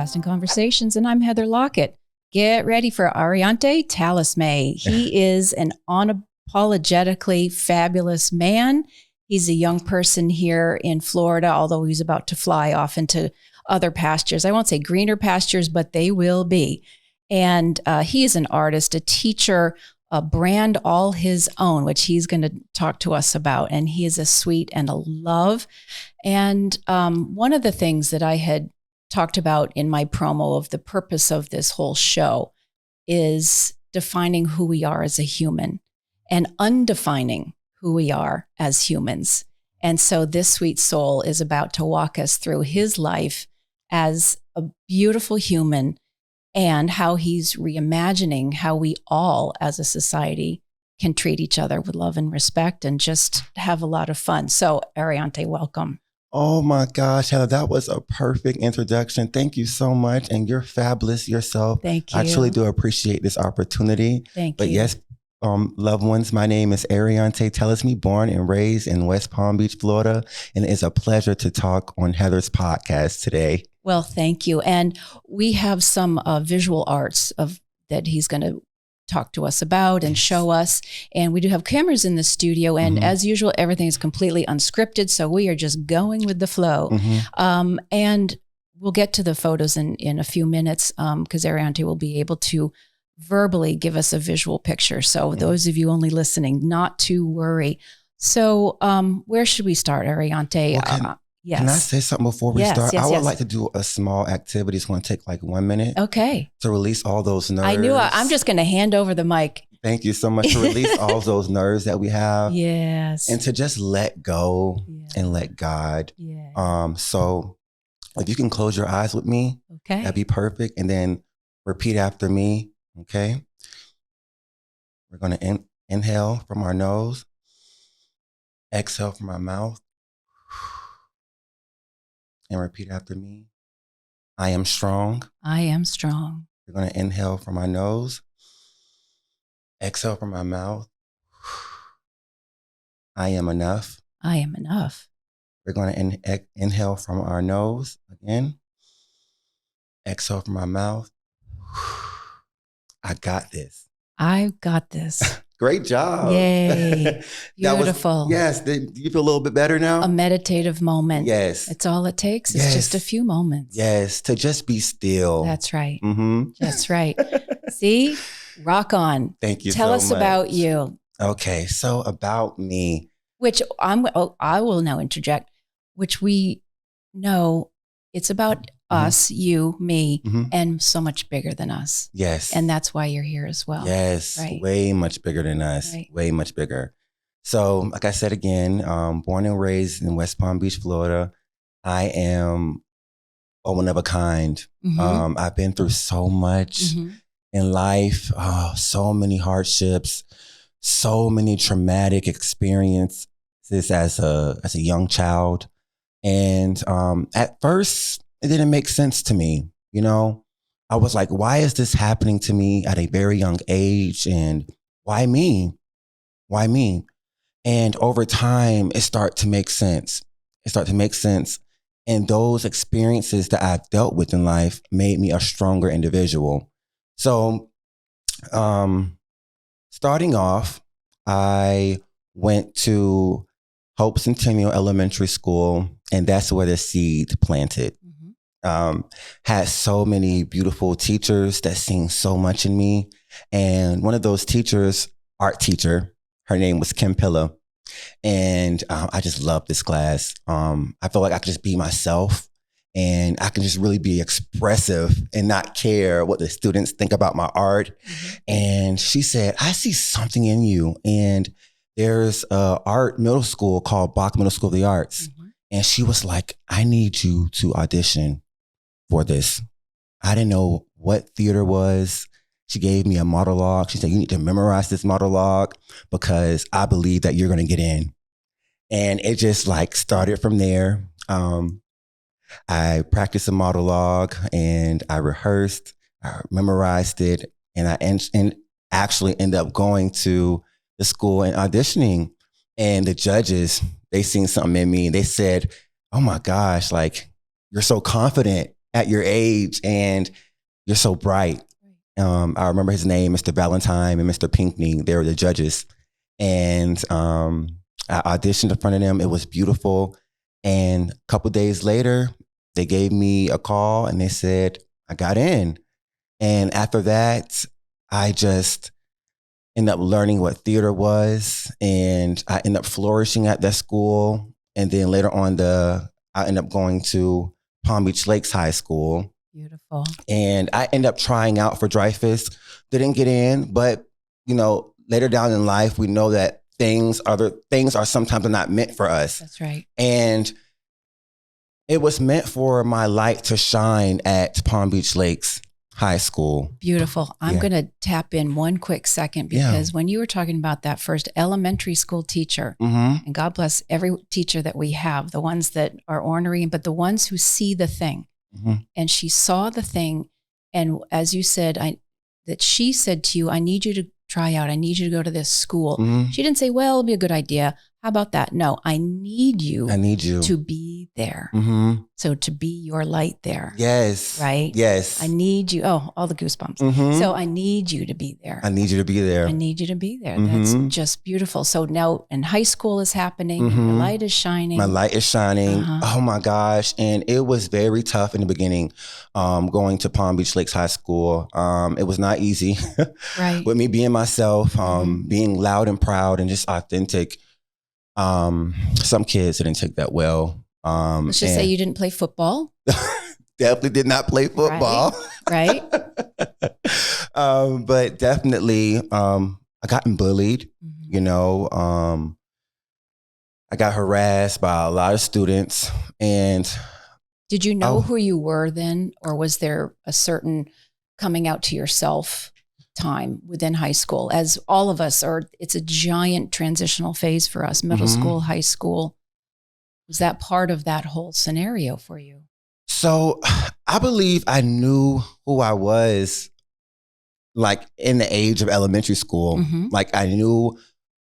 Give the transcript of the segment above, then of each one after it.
Lasting Conversations, and I'm Heather Lockett. Get ready for Arionte Thelisme. He is an unapologetically fabulous man. He's a young person here in Florida, although he's about to fly off into other pastures. I won't say greener pastures, but they will be. And he is an artist, a teacher, a brand all his own, which he's going to talk to us about. And he is a sweet and a love. And one of the things that I had talked about in my promo of the purpose of this whole show is defining who we are as a human and undefining who we are as humans. And so this sweet soul is about to walk us through his life as a beautiful human and how he's reimagining how we all as a society can treat each other with love and respect and just have a lot of fun. So Arionte, welcome. Oh my gosh, Heather, that was a perfect introduction. Thank you so much. And you're fabulous yourself. Thank you. I truly do appreciate this opportunity. Thank you. But yes, loved ones, my name is Arionte Thelisme, born and raised in West Palm Beach, Florida. And it is a pleasure to talk on Heather's podcast today. Well, thank you. And we have some visual arts that he's going to talk to us about and show us. And we do have cameras in the studio. And as usual, everything is completely unscripted. So we are just going with the flow. And we'll get to the photos in a few minutes because Arionte will be able to verbally give us a visual picture. So those of you only listening, not to worry. So where should we start, Arionte? Yes. Can I say something before we start? I would like to do a small activity. It's going to take like 1 minute. Okay. To release all those nerves. I knew I'm just going to hand over the mic. Thank you so much. To release all those nerves that we have. Yes. And to just let go and let God. Yeah. So if you can close your eyes with me, okay, that'd be perfect. And then repeat after me. Okay. We're going to inhale from our nose. Exhale from our mouth. And repeat after me. I am strong. I am strong. We're going to inhale from our nose. Exhale from our mouth. I am enough. I am enough. We're going to inhale from our nose again. Exhale from our mouth. I got this. I've got this. Great job. Yay. Beautiful. Yes. Do you feel a little bit better now? A meditative moment. Yes. It's all it takes. It's just a few moments. Yes. To just be still. That's right. That's right. See? Rock on. Thank you Tell us much. about you. Okay. So about me. Which I will now interject, which we know it's about us, you, me, and so much bigger than us. Yes. And that's why you're here as well. Yes. Right. Way much bigger than us. Right. Way much bigger. So like I said again, born and raised in West Palm Beach, Florida. I am a one of a kind. I've been through so much in life, so many hardships, so many traumatic experiences as a young child. And at first, it didn't make sense to me. You know, I was like, why is this happening to me at a very young age? And why me? Why me? And over time, it started to make sense. And those experiences that I've dealt with in life made me a stronger individual. So starting off, I went to Hope Centennial Elementary School, and that's where the seed planted. Had so many beautiful teachers that seen so much in me. And one of those teachers, art teacher, her name was Kim Pilla. And I just loved this class. I felt like I could just be myself and I can just really be expressive and not care what the students think about my art. And she said, I see something in you. And there's a art middle school called Bach Middle School of the Arts. And she was like, I need you to audition for this. I didn't know what theater was. She gave me a monologue. She said, you need to memorize this monologue because I believe that you're going to get in. And it just like started from there. I practiced a monologue and I rehearsed, I memorized it, and I actually ended up going to the school and auditioning. And the judges, they seen something in me and they said, oh my gosh, like, you're so confident. at your age, and you're so bright. I remember his name, Mr. Valentine and Mr. Pinkney. They were the judges. And I auditioned in front of them. It was beautiful. And a couple days later, they gave me a call and they said, I got in. And after that, I just ended up learning what theater was. And I ended up flourishing at that school. And then later on, I ended up going to Palm Beach Lakes High School. Beautiful. And I ended up trying out for Dreyfus. Didn't get in, but later down in life, we know that other things are sometimes not meant for us. That's right. And it was meant for my light to shine at Palm Beach Lakes High School. Beautiful. I'm going to tap in one quick second because when you were talking about that first elementary school teacher, and God bless every teacher that we have, the ones that are ornery, but the ones who see the thing. And she saw the thing. And as you said, that she said to you, I need you to try out. I need you to go to this school. She didn't say, well, it'll be a good idea. How about that? No, I need you to be there. So to be your light there. Yes. Right? Yes. I need you. Oh, all the goosebumps. So I need you to be there. I need you to be there. I need you to be there. That's just beautiful. So now in high school is happening. Your light is shining. My light is shining. Oh my gosh. And it was very tough in the beginning, going to Palm Beach Lakes High School. It was not easy. Right. With me being myself, being loud and proud and just authentic. Some kids didn't take that well. Let's just say you didn't play football. Definitely did not play football. Right. But definitely, I gotten bullied, I got harassed by a lot of students. And did you know who you were then? Or was there a certain coming out to yourself time within high school? As all of us are, it's a giant transitional phase for us, middle school, high school. Was that part of that whole scenario for you? So I believe I knew who I was, like in the age of elementary school. Like I knew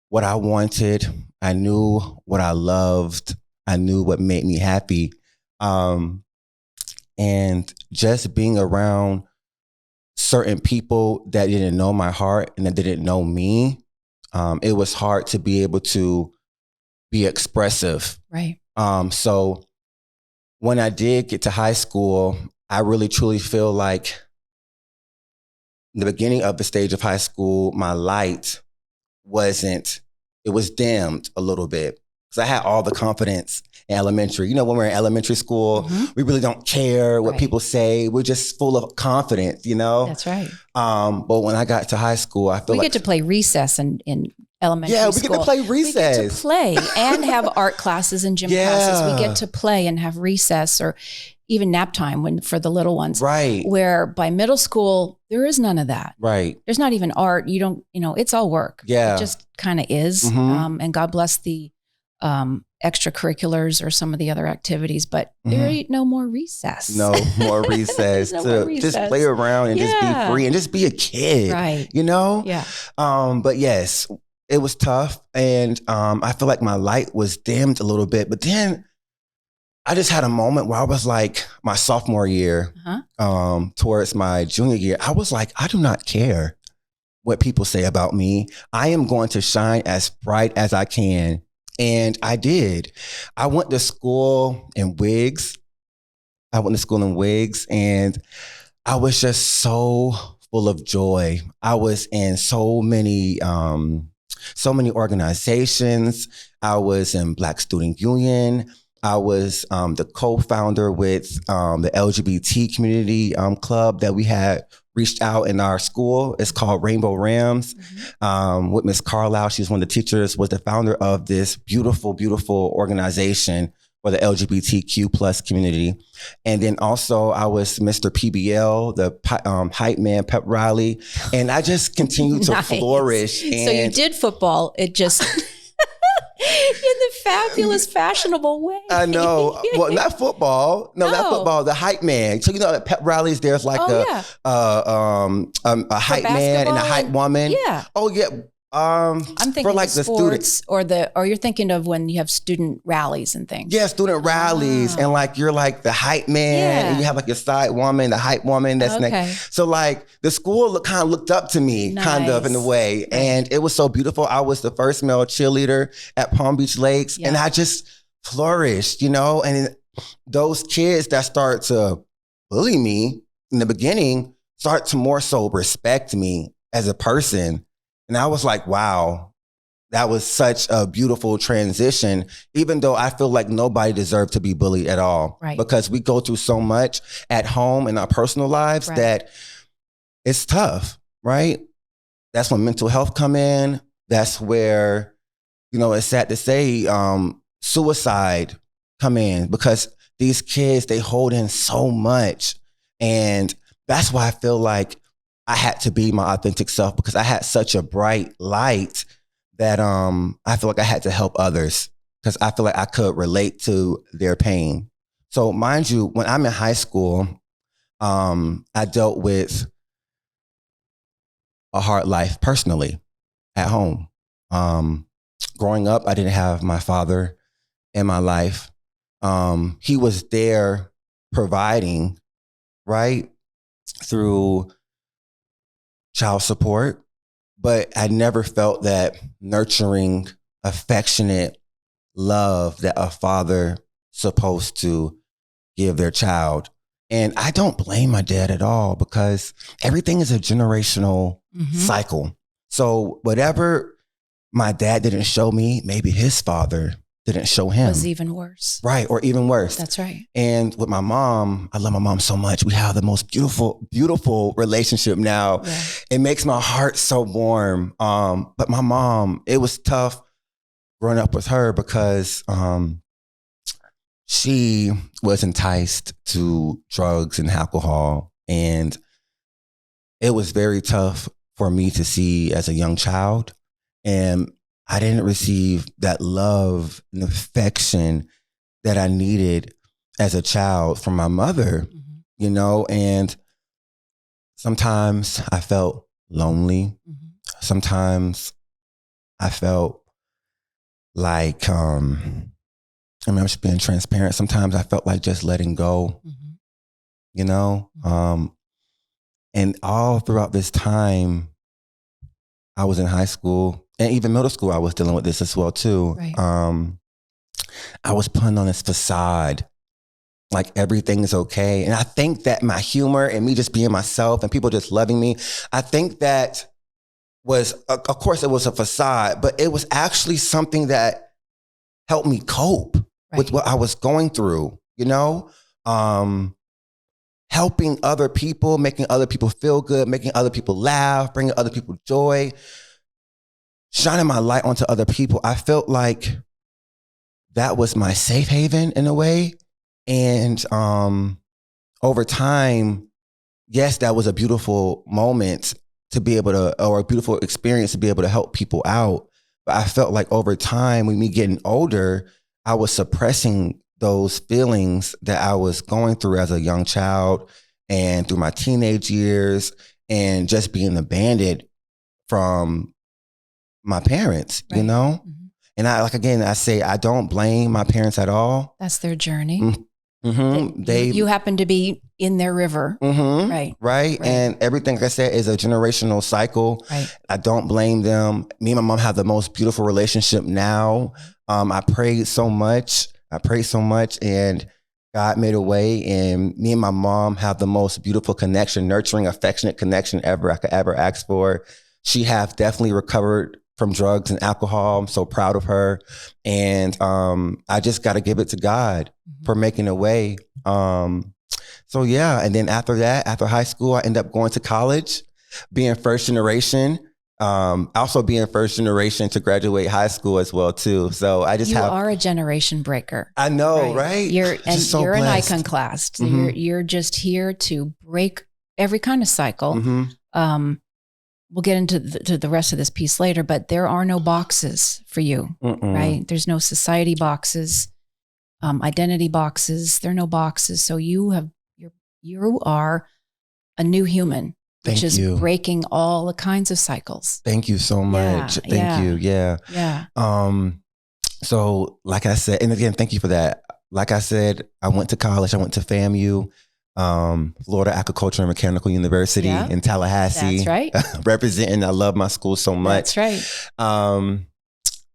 what I wanted. I knew what I loved. I knew what made me happy. And just being around certain people that didn't know my heart and that didn't know me, it was hard to be able to be expressive. Right. So when I did get to high school, I really truly feel like in the beginning of the stage of high school, my light it was dimmed a little bit. Because I had all the confidence in elementary. When we're in elementary school, we really don't care what people say. We're just full of confidence, That's right. But when I got to high school, I feel we like... get to play recess in elementary school. Yeah, we get to play recess. We get to play and have art classes and gym classes. We get to play and have recess or even nap time for the little ones. Right. Where by middle school, there is none of that. Right. There's not even art. You don't, it's all work. Yeah. It just kind of is. And God bless the extracurriculars or some of the other activities, but there ain't no more recess. No more recess. More recess. Just play around and just be free and just be a kid. Right. Yeah. But yes, it was tough. And I feel like my light was dimmed a little bit, but then I just had a moment where I was like, my sophomore year, towards my junior year, I was like, I do not care what people say about me. I am going to shine as bright as I can. And I did. I went to school in wigs. And I was just so full of joy. I was in so many organizations. I was in Black Student Union. I was the co-founder with the LGBT community club that we had reached out in our school. It's called Rainbow Rams. With Miss Carlisle, she's one of the teachers, was the founder of this beautiful, beautiful organization for the LGBTQ plus community. And then also I was Mr. PBL, the hype man pep rally. And I just continued to flourish. And so you did football. It just... in the fabulous, fashionable way. I know. Well, not football. No, not football. The hype man. So at pep rallies, there's like a hype man and a hype woman. Yeah. Oh yeah. I'm thinking for like the sports or you're thinking of when you have student rallies and things. Yeah, student rallies. And like, you're like the hype man and you have like your side woman, the hype woman that's next. So like the school kind of looked up to me kind of in a way. Right. And it was so beautiful. I was the first male cheerleader at Palm Beach Lakes and I just flourished, you know, and those kids that start to bully me in the beginning start to more so respect me as a person. And I was like, wow, that was such a beautiful transition, even though I feel like nobody deserved to be bullied at all. Right. Because we go through so much at home in our personal lives that it's tough, right? That's when mental health come in. That's where, you know, it's sad to say, suicide come in because these kids, they hold in so much. And that's why I feel like I had to be my authentic self because I had such a bright light that I feel like I had to help others because I feel like I could relate to their pain. So mind you, when I'm in high school, I dealt with a hard life personally at home. Growing up, I didn't have my father in my life. He was there providing, right, through child support, but I never felt that nurturing, affectionate love that a father supposed to give their child. And I don't blame my dad at all because everything is a generational cycle. So whatever my dad didn't show me, maybe his father didn't show him. It was even worse. Right, or even worse. That's right. And with my mom, I love my mom so much. We have the most beautiful, beautiful relationship now. Yeah. It makes my heart so warm. But my mom, it was tough growing up with her because she was enticed to drugs and alcohol. And it was very tough for me to see as a young child. And I didn't receive that love and affection that I needed as a child from my mother, you know, and sometimes I felt lonely. Sometimes I felt like, I'm just being transparent. Sometimes I felt like just letting go, you know, and all throughout this time, I was in high school and even middle school, I was dealing with this as well too. Right. I was putting on this facade, like everything is okay. And I think that my humor and me just being myself and people just loving me, I think that was, of course it was a facade, but it was actually something that helped me cope with what I was going through, you know? Helping other people, making other people feel good, making other people laugh, bringing other people joy, shining my light onto other people. I felt like that was my safe haven in a way. And over time, yes, that was a beautiful moment to be able to, or a beautiful experience to be able to help people out. But I felt like over time, with me getting older, I was suppressing those feelings that I was going through as a young child and through my teenage years and just being abandoned from my parents, you know? And I say, I don't blame my parents at all. That's their journey. You happen to be in their river. Right. And everything, like I said, is a generational cycle. I don't blame them. Me and my mom have the most beautiful relationship now. I prayed so much and God made a way, and me and my mom have the most beautiful connection, nurturing, affectionate connection I could ever ask for. She have definitely recovered from drugs and alcohol. I'm so proud of her. And I just got to give it to God for making a way. So yeah. And then after that, after high school, I ended up going to college, being first generation. Also being first generation to graduate high school as well too. So I just you are a generation breaker. I know, right? You're an iconoclast. You're just here to break every kind of cycle. We'll get into the rest of this piece later, but there are no boxes for you, right? There's no society boxes, identity boxes. There are no boxes. So you are a new human. which is you. breaking all the kinds of cycles. Thank you so much. Thank you. Yeah. Yeah. So like I said, and again, thank you for that. Like I said, I went to college. I went to FAMU, Florida Agricultural and Mechanical University in Tallahassee. That's right. Representing. I love my school so much. That's right.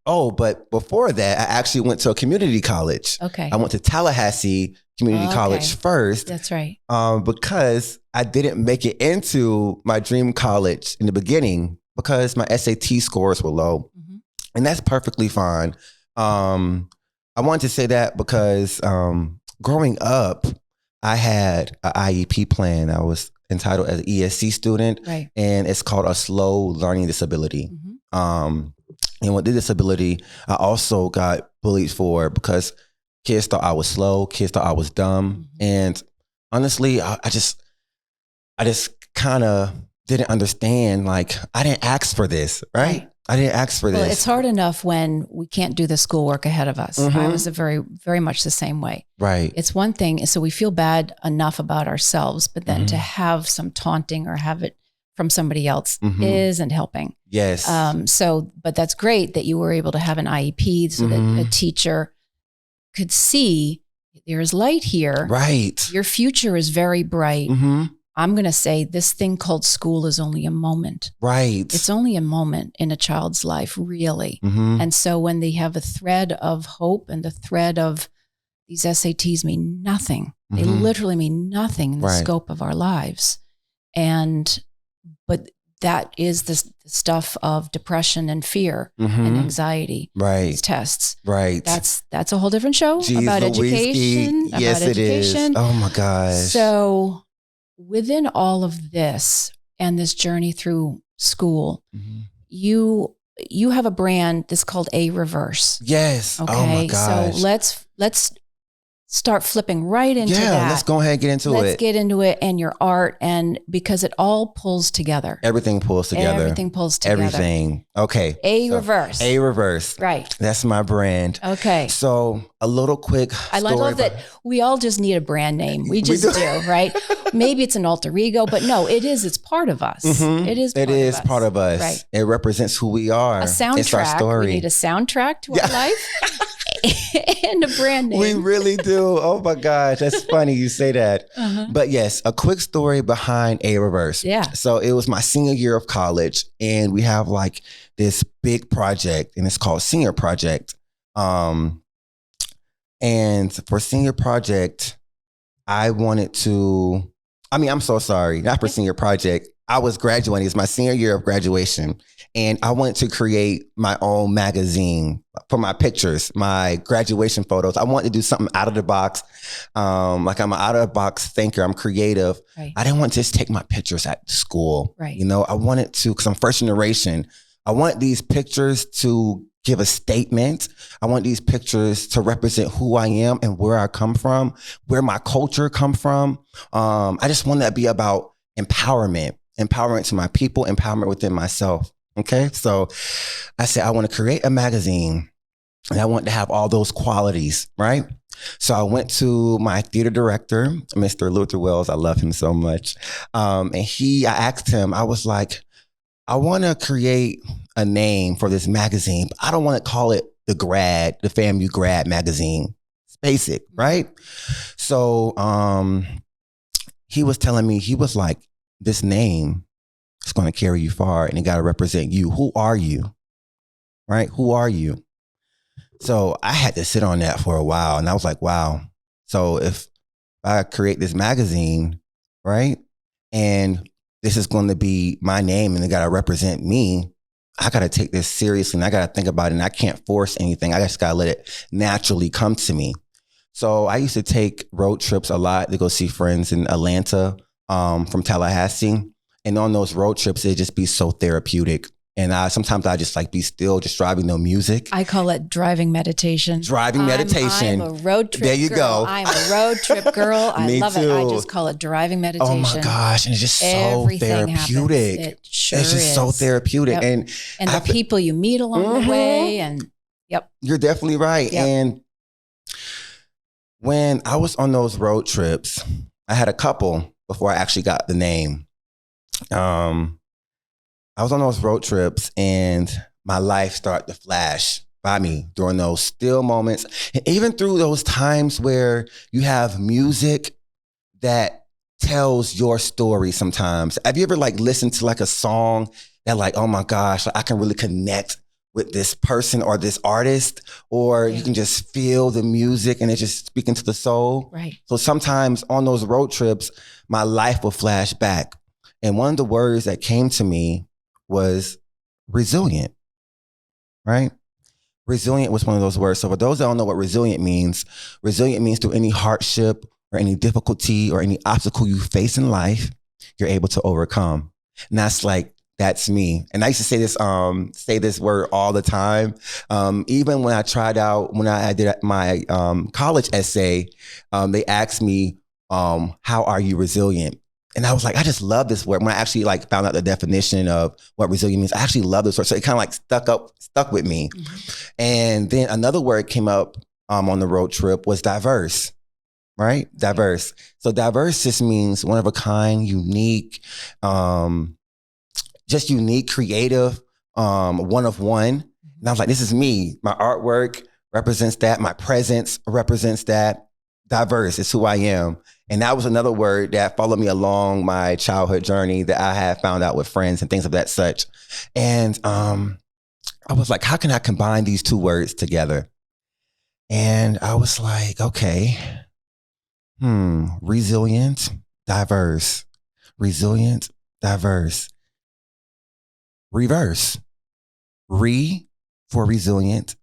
But before that, I actually went to a community college. Okay. I went to Tallahassee Community College first. That's right. Because I didn't make it into my dream college in the beginning because my SAT scores were low. Mm-hmm. And that's perfectly fine. I wanted to say that because growing up, I had an IEP plan. I was entitled as an ESC student, right. And it's called a slow learning disability. Mm-hmm. And with the disability, I also got bullied for because kids thought I was slow, kids thought I was dumb. Mm-hmm. And honestly, I just kind of didn't understand, like, I didn't ask for this, right? I didn't ask for this. Well, it's hard enough when we can't do the schoolwork ahead of us. Mm-hmm. I was very, very much the same way. Right. It's one thing. So we feel bad enough about ourselves, but then to have some taunting or have it from somebody else isn't helping. Yes. But that's great that you were able to have an IEP so that a teacher could see there is light here. Right. Your future is very bright. Mm-hmm. I'm going to say this thing called school is only a moment. Right. It's only a moment in a child's life, really. Mm-hmm. And so when they have a thread of hope and the thread of these SATs mean nothing. They literally mean nothing in the scope of our lives. But that is the stuff of depression and fear and anxiety. Right. These tests. Right. That's a whole different show about education. Yes, it is. Oh my gosh. So within all of this and this journey through school, you have a brand that's called A Reverse. Yes. Okay. Oh my gosh. So let's start flipping right into that. Yeah, let's go ahead and get into it. Let's get into it and your art, and because it all pulls together. Everything pulls together. Everything pulls together. Everything. Okay. Reverse. A Reverse. Right. That's my brand. Okay. So a little quick story. I love that we all just need a brand name. We just do, right? Maybe it's an alter ego, but no, it's part of us. Mm-hmm. It is part of us. Right. It represents who we are. A soundtrack. It's our story. We need a soundtrack to our life. And a brand name. We really do. Oh my gosh. That's funny you say that. But yes, a quick story behind A Reverse. Yeah. So it was my senior year of college, and we have like this big project, and it's called Senior Project. And for Senior Project, I'm so sorry, not for Senior Project. I was graduating. It's my senior year of graduation. And I wanted to create my own magazine for my pictures, my graduation photos. I wanted to do something out of the box. Like I'm an out of the box thinker. I'm creative. Right. I didn't want to just take my pictures at school. Right. You know, I wanted to, because I'm first generation, I want these pictures to give a statement. I want these pictures to represent who I am and where I come from, where my culture come from. I just want that to be about empowerment to my people, empowerment within myself. Okay. So I said, I want to create a magazine and I want to have all those qualities. Right. So I went to my theater director, Mr. Luther Wells. I love him so much. And I asked him, I was like, I want to create a name for this magazine, but I don't want to call it the FAMU grad magazine. It's basic. Right. So, he was telling me, he was like, this name is going to carry you far and it got to represent you. Who are you? Right? Who are you? So I had to sit on that for a while. And I was like, wow. So if I create this magazine, right? And this is going to be my name and it got to represent me, I got to take this seriously and I got to think about it. And I can't force anything. I just got to let it naturally come to me. So I used to take road trips a lot to go see friends in Atlanta, from Tallahassee. And on those road trips, it'd just be so therapeutic. And sometimes I just like be still, just driving no music. I call it driving meditation. Meditation. I'm a road trip There you girl. go. I'm a road trip girl. I love it. I just call it driving meditation. Oh my gosh. And it's just so therapeutic. It sure is. It's just so therapeutic. Yep. And the people you meet along the way. And You're definitely right. Yep. And when I was on those road trips, I had a couple before I actually got the name. I was on those road trips and my life started to flash by me during those still moments. And even through those times where you have music that tells your story sometimes. Have you ever like listened to like a song that like, oh my gosh, I can really connect with this person or this artist, or you can just feel the music and it's just speaking to the soul. Right. So sometimes on those road trips, my life will flash back. And one of the words that came to me was resilient, right? Resilient was one of those words. So for those that don't know what resilient means through any hardship or any difficulty or any obstacle you face in life, you're able to overcome. And that's me. And I used to say this word all the time. Even when I did my college essay, they asked me, how are you resilient? And I was like, I just love this word. When I actually like found out the definition of what resilient means, I actually love this word. So it kind of like stuck with me. Mm-hmm. And then another word came up on the road trip was diverse, right? Mm-hmm. Diverse. So diverse just means one of a kind, unique, just unique, creative, one of one. And I was like, this is me. My artwork represents that. My presence represents that. Diverse is who I am. And that was another word that followed me along my childhood journey that I had found out with friends and things of that such. And I was like, how can I combine these two words together? And I was like, okay, resilient, diverse, resilient, diverse, reverse, re for resilient,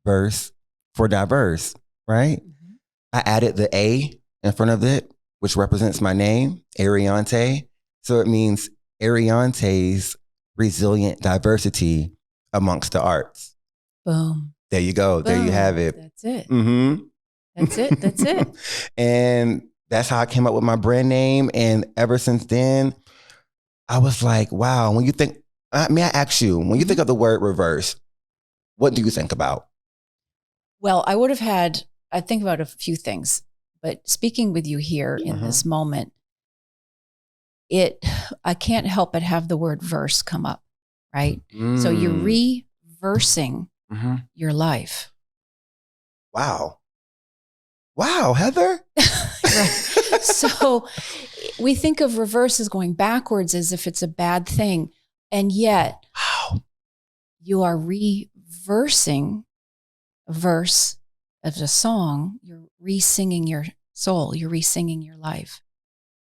verse for diverse, right? Mm-hmm. I added the A in front of it, which represents my name, Arionte. So it means Arionte's resilient diversity amongst the arts. Boom. There you go. Boom. There you have it. That's it. Mm-hmm. That's it. And that's how I came up with my brand name. And ever since then, I was like, wow, when you think, may I ask you, when you think of the word reverse, what do you think about? Well, I think about a few things, but speaking with you here in this moment, I can't help but have the word verse come up, right? So you're reversing your life. Wow, Heather. Right. So we think of reverse as going backwards as if it's a bad thing. And yet you are reversing a verse of a song. You're re-singing your soul. You're re-singing your life.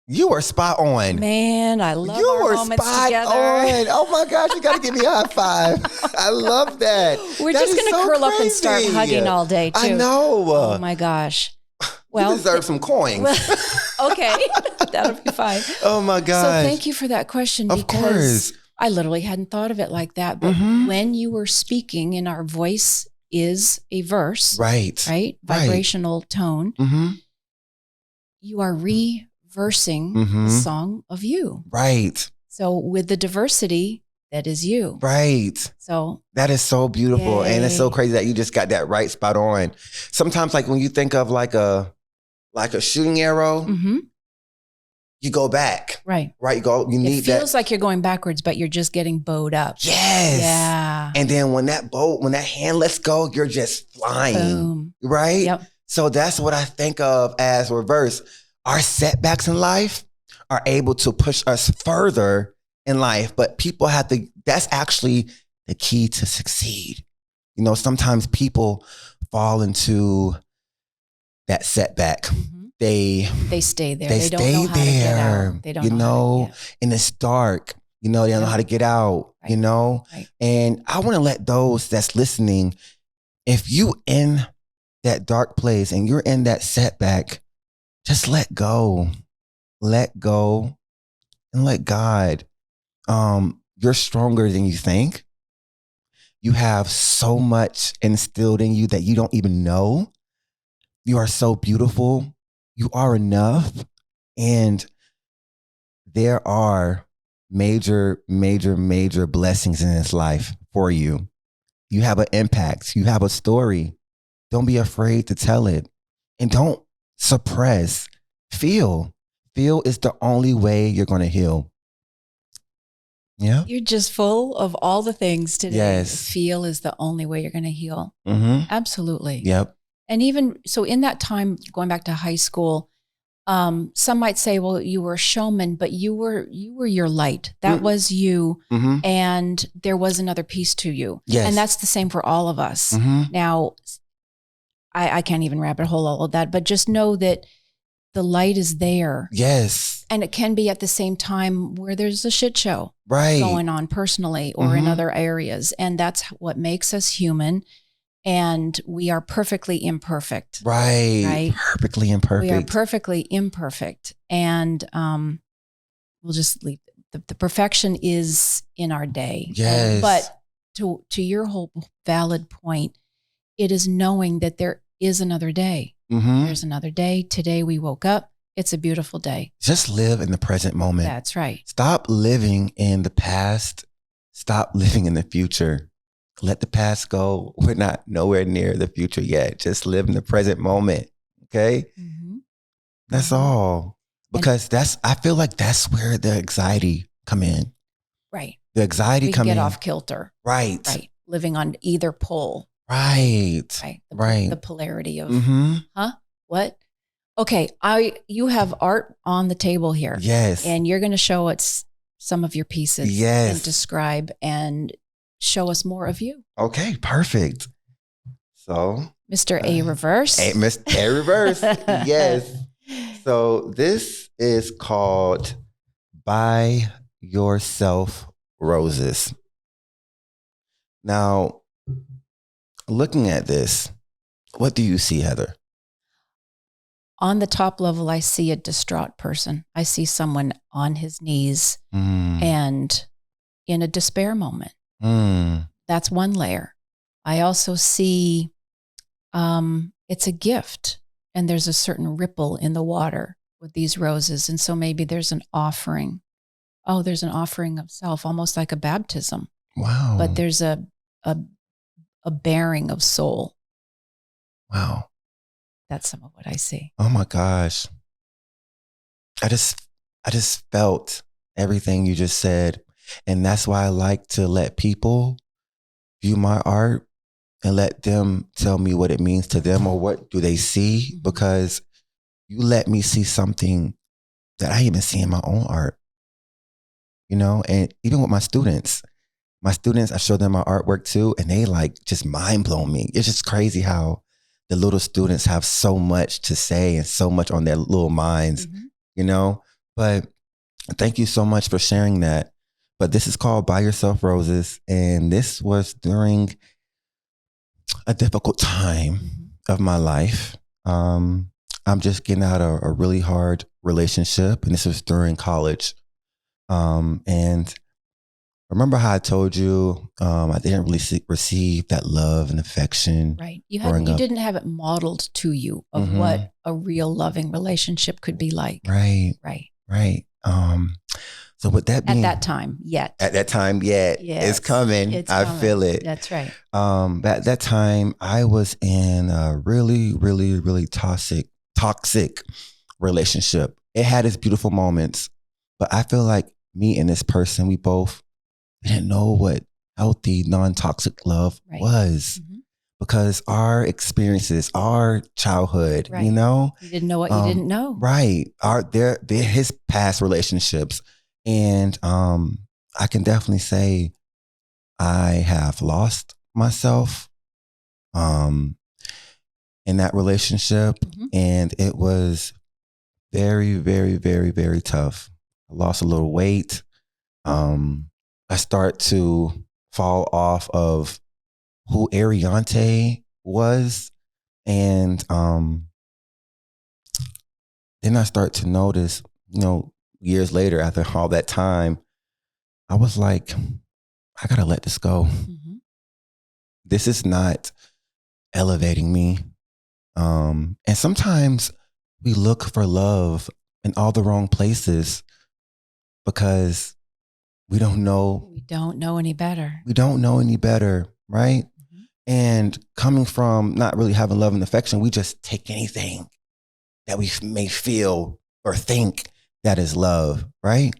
You were spot on. Man, I love our moments together. On. Oh my gosh, you got to give me a high five. I love that. We're just going to curl up and start hugging all day too. I know. Oh my gosh. Well, you deserve some coins. Okay, that'll be fine. Oh my gosh. So thank you for that question. Of course. I literally hadn't thought of it like that. But when you were speaking, and our voice is a verse, right? Vibrational tone. You are reversing the song of you. Right. So with the diversity, that is you. Right. So that is so beautiful. Yay. And it's so crazy that you just got that right spot on. Sometimes like when you think of like a shooting arrow, you go back. Right. Right. You need that. It feels like you're going backwards, but you're just getting bowed up. Yes. Yeah. And then when that hand lets go, you're just flying. Boom. Right? Yep. So that's what I think of as reverse. Our setbacks in life are able to push us further in life, but people that's actually the key to succeed. You know, sometimes people fall into that setback. They stay there. They don't know how to get out. They don't know, and it's dark. You know, they don't know how to get out, you know? Right. And I want to let those that's listening, if you in that dark place and you're in that setback, just let go. Let go and let God. You're stronger than you think. You have so much instilled in you that you don't even know. You are so beautiful. You are enough. And there are major, major, major blessings in this life for you. You have an impact. You have a story. Don't be afraid to tell it. And don't suppress. Feel. Feel is the only way you're going to heal. Yeah. You're just full of all the things today. Yes. Feel is the only way you're going to heal. Mm-hmm. Absolutely. Yep. And even so, in that time, going back to high school, some might say, well, you were a showman, but you were your light. That was you. Mm-hmm. And there was another piece to you. Yes. And that's the same for all of us. Mm-hmm. Now, I can't even rabbit hole all of that, but just know that the light is there. Yes. And it can be at the same time where there's a shit show Right. going on personally or in other areas. And that's what makes us human. And we are perfectly imperfect. Right. Perfectly imperfect. We are perfectly imperfect. And we'll just leave the perfection is in our day. Yes. But to your whole valid point, it is knowing that there is another day. Mm-hmm. There's another day. Today we woke up. It's a beautiful day. Just live in the present moment. That's right. Stop living in the past. Stop living in the future. Let the past go. We're not nowhere near the future yet. Just live in the present moment. Okay? Mm-hmm. That's all. Because I feel like that's where the anxiety come in. Right. The anxiety come in. Get off kilter. Right. Right. Living on either pole. Right. Right. The polarity of, huh? What? Okay. You have art on the table here. Yes. And you're going to show us some of your pieces. Yes. And describe and show us more of you. Okay. Perfect. So. Mr. A Reverse. Mr. A Reverse. Yes. So this is called Buy Yourself Roses. Now, looking at this, what do you see, Heather? On the top level, I see a distraught person. I see someone on his knees and in a despair moment. That's one layer. I also see it's a gift, and there's a certain ripple in the water with these roses. And so maybe there's an offering. Oh, there's an offering of self, almost like a baptism. Wow. But there's a bearing of soul. Wow. That's some of what I see. Oh my gosh. I just felt everything you just said. And that's why I like to let people view my art and let them tell me what it means to them or what do they see, because you let me see something that I even see in my own art, and even with my students, I show them my artwork too, and they just mind blow me. It's just crazy how the little students have so much to say and so much on their little minds, but thank you so much for sharing that. But this is called Buy Yourself Roses. And this was during a difficult time of my life. I'm just getting out of a really hard relationship. And this was during college. And remember how I told you I didn't really receive that love and affection. Right. You didn't have it modeled to you of what a real loving relationship could be like. Right. Right. Right. So with that being, at that time, yet it's coming. I feel it. That's right. At that time, I was in a really, really, really toxic relationship. It had its beautiful moments, but I feel like me and this person, we both didn't know what healthy, non-toxic love was, because our experiences, our childhood, you didn't know what you didn't know. Right. They're his past relationships. And I can definitely say I have lost myself in that relationship. And it was very, very, very, very tough. I lost a little weight. I start to fall off of who Arionte was. And then I start to notice, years later, after all that time, I was like, I gotta let this go. This is not elevating me. And sometimes we look for love in all the wrong places because we don't know. We don't know any better. We don't know any better, right? And coming from not really having love and affection, we just take anything that we may feel or think that is love, right?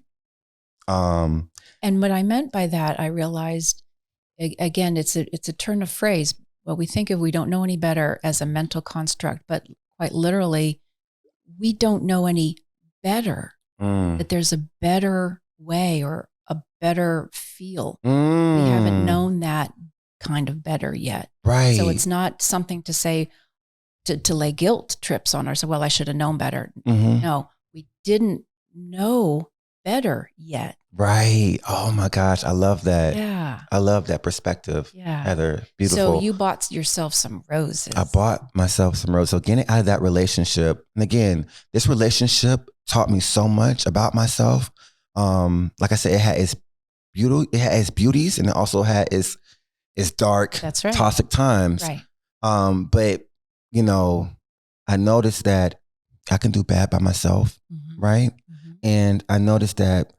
And what I meant by that, I realized, again, it's a turn of phrase. What we think of, we don't know any better as a mental construct, but quite literally, we don't know any better, that there's a better way or a better feel. We haven't known that kind of better yet. Right. So it's not something to say, to lay guilt trips on ourselves. Well, I should have known better. No, we didn't know better yet. Right. Oh my gosh. I love that. Yeah. I love that perspective. Yeah. Heather, beautiful. So you bought yourself some roses. I bought myself some roses. So getting out of that relationship. And again, this relationship taught me so much about myself. Like I said, it had its beauty, it had its beauties, and it also had its dark, That's right, toxic times. Right. But you know, I noticed that I can do bad by myself. Right. And I noticed that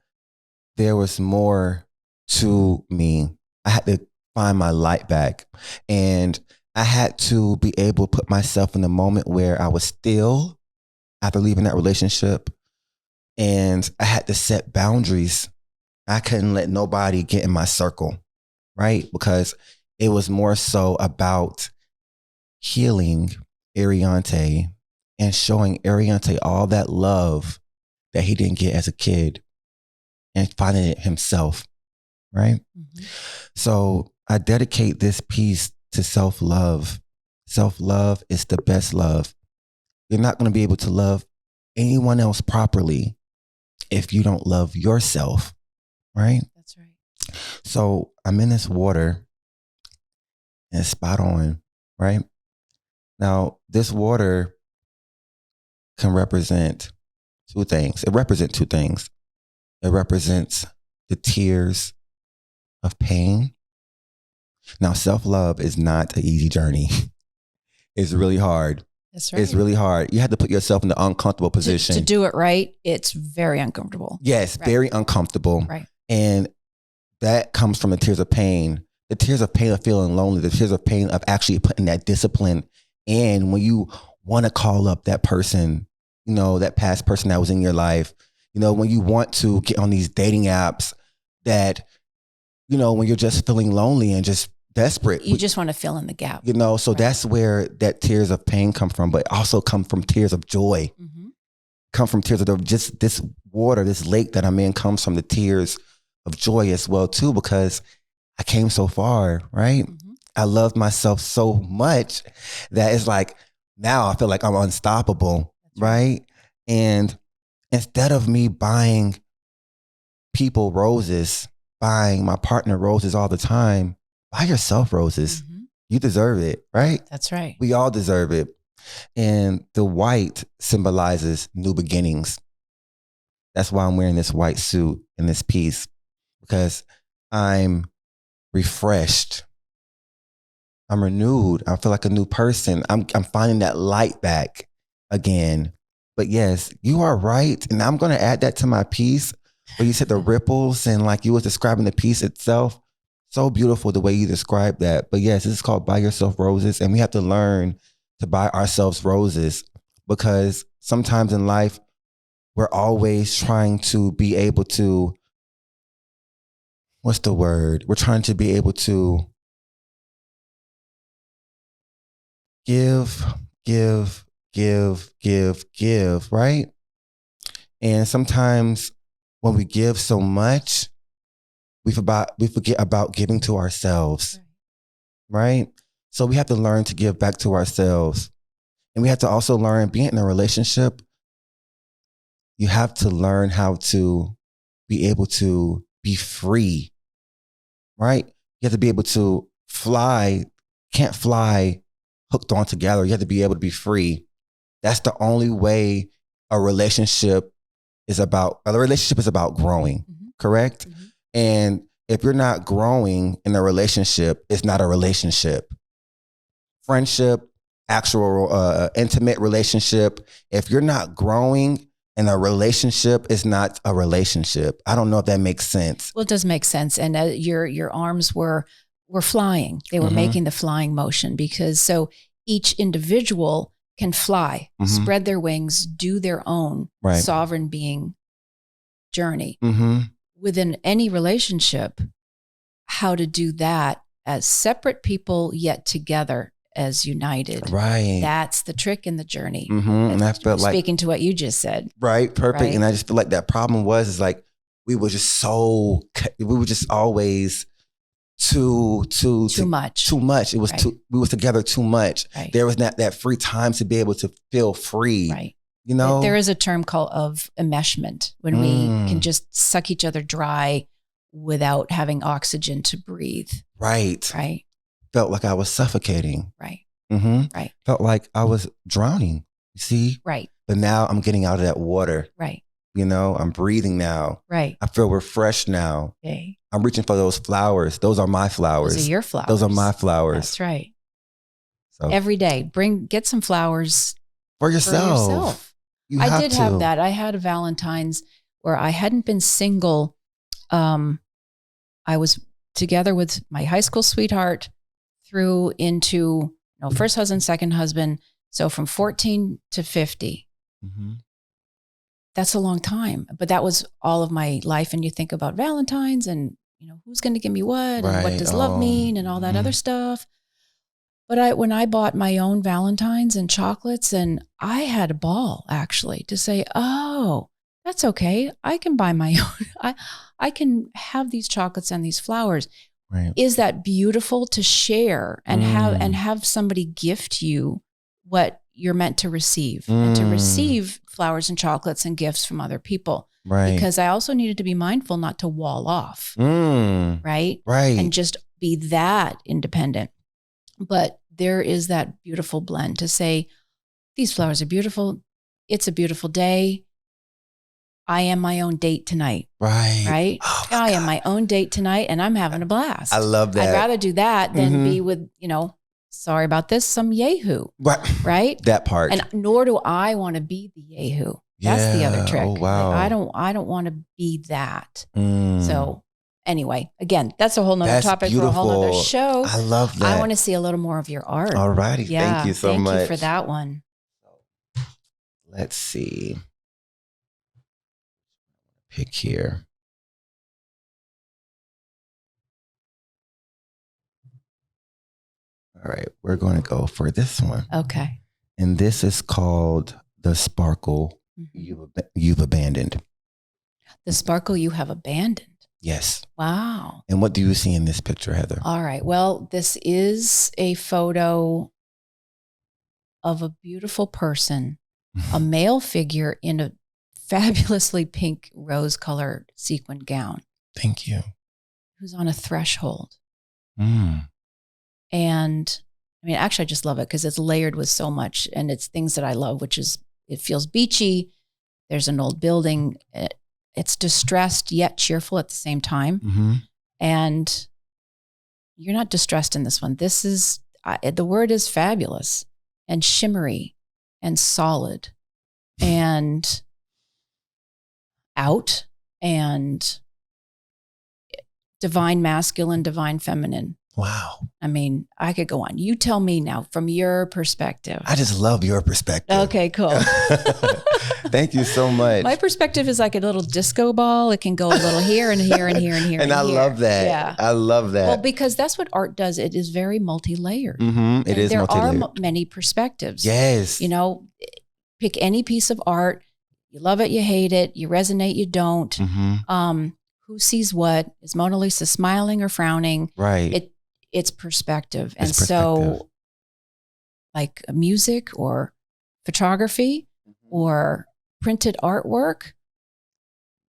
there was more to me. I had to find my light back, and I had to be able to put myself in the moment where I was still after leaving that relationship, and I had to set boundaries. I couldn't let nobody get in my circle, right? Because it was more so about healing Arionte and showing Arionte all that love that he didn't get as a kid, and finding it himself, right? So I dedicate this piece to self-love. Self-love is the best love. You're not going to be able to love anyone else properly if you don't love yourself, right? That's right. So I'm in this water, and it's spot on, right? Now, this water can represent two things. It represents two things. It represents the tears of pain. Now, self-love is not an easy journey. It's really hard. That's right. It's really hard. You have to put yourself in the uncomfortable position. To do it right, it's very uncomfortable. Yes, right. Very uncomfortable. Right. And that comes from the tears of pain. The tears of pain of feeling lonely. The tears of pain of actually putting that discipline in when you want to call up that person, you know, that past person that was in your life. You know, when you want to get on these dating apps that, you know, when you're just feeling lonely and just desperate. You just want to fill in the gap. You know, so that's where that tears of pain come from, but also come from tears of joy. Come from tears of just this water, this lake that I'm in comes from the tears of joy as well too, because I came so far, right? I loved myself so much that it's like, now I feel like I'm unstoppable, right? And instead of me buying people roses, buying my partner roses all the time, buy yourself roses. You deserve it, right? That's right. We all deserve it. And the white symbolizes new beginnings. That's why I'm wearing this white suit in this piece, because I'm refreshed. I'm renewed. I feel like a new person. I'm finding that light back again. But yes, you are right. And I'm going to add that to my piece where you said the ripples and like you was describing the piece itself. So beautiful the way you described that. But yes, this is called Buy Yourself Roses. And we have to learn to buy ourselves roses, because sometimes in life, we're always trying to be able to, what's the word? We're trying to be able to give, right? And sometimes when we give so much, we forget about giving to ourselves, right? So we have to learn to give back to ourselves. And we have to also learn, being in a relationship, you have to learn how to be able to be free, right? You have to be able to fly, can't fly hooked on together. You have to be able to be free. That's the only way a relationship is about growing, correct? And if you're not growing in a relationship, it's not a relationship. Friendship, actual intimate relationship, if you're not growing in a relationship, it's not a relationship. I don't know if that makes sense. Well, it does make sense. And your arms were flying. They were making the flying motion, because so each individual can fly, spread their wings, do their own sovereign being journey. within any relationship, how to do that as separate people, yet together as united. Right. That's the trick in the journey. And I felt like, speaking to what you just said. Right. Perfect. Right? And I just feel like that problem is like, we were just always too much. It was we was together too much. Right. There was not that free time to be able to feel free. Right. You know, there is a term called of enmeshment when we can just suck each other dry without having oxygen to breathe. Right. Right. Felt like I was suffocating. Right. Right. Felt like I was drowning. You see? Right. But now I'm getting out of that water. Right. You know, I'm breathing now. Right. I feel refreshed now. Okay. I'm reaching for those flowers. Those are my flowers. Those are your flowers. Those are my flowers. That's right. So every day, get some flowers for yourself. I did have that. I had a Valentine's where I hadn't been single. I was together with my high school sweetheart through into first husband, second husband. So from 14 to 50. That's a long time, but that was all of my life. And you think about Valentine's and, who's going to give me what and what does love mean and all that other stuff. But when I bought my own Valentine's and chocolates, and I had a ball actually to say, oh, that's okay. I can buy my own. I can have these chocolates and these flowers. Right. Is that beautiful to share and have somebody gift you what you're meant to receive and to receive flowers and chocolates and gifts from other people. Right. Because I also needed to be mindful not to wall off. Right. Right. And just be that independent. But there is that beautiful blend to say, these flowers are beautiful. It's a beautiful day. I am my own date tonight. Right. Right. Oh I am my own date tonight and I'm having a blast. I love that. I'd rather do that than be with, sorry about this, some yahoo. Right. Right. That part. And nor do I want to be the yahoo. That's the other trick. Oh, wow. Like, I don't want to be that. So anyway, again, that's a whole nother topic for a whole nother show. I love that. I want to see a little more of your art. All righty. Yeah, thank you so much. Thank you for that one. Let's see. Pick here. All right. We're going to go for this one. Okay. And this is called The Sparkle You've Abandoned. The sparkle you have abandoned. Yes. Wow. And what do you see in this picture, Heather? All right. Well, this is a photo of a beautiful person, a male figure in a fabulously pink rose-colored sequin gown. Thank you. Who's on a threshold. And I mean, actually, I just love it because it's layered with so much, and it's things that I love, which is it feels beachy. There's an old building. It's distressed yet cheerful at the same time. And you're not distressed in this one. This is, the word is fabulous and shimmery and solid and out and divine masculine, divine feminine. Wow. I mean, I could go on. You tell me now from your perspective. I just love your perspective. Okay, cool. Thank you so much. My perspective is like a little disco ball. It can go a little here and here and here and here. And I love that. Yeah. I love that. Well, because that's what art does. It is very multi-layered. It is multi-layered. There are many perspectives. Yes. Pick any piece of art. You love it, you hate it, you resonate, you don't. Who sees what? Is Mona Lisa smiling or frowning? Right. It's perspective. And so like music or photography or printed artwork,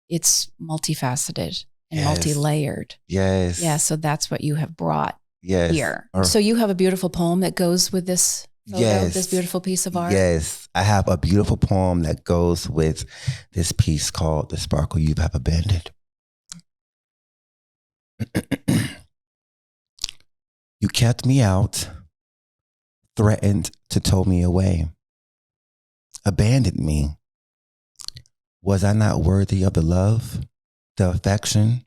it's multifaceted and multi-layered. Yes. Yeah. So that's what you have brought here. Or, so you have a beautiful poem that goes with this photo, this beautiful piece of art? Yes. I have a beautiful poem that goes with this piece called The Sparkle You Have Abandoned. You kept me out, threatened to tow me away, abandoned me. Was I not worthy of the love, the affection,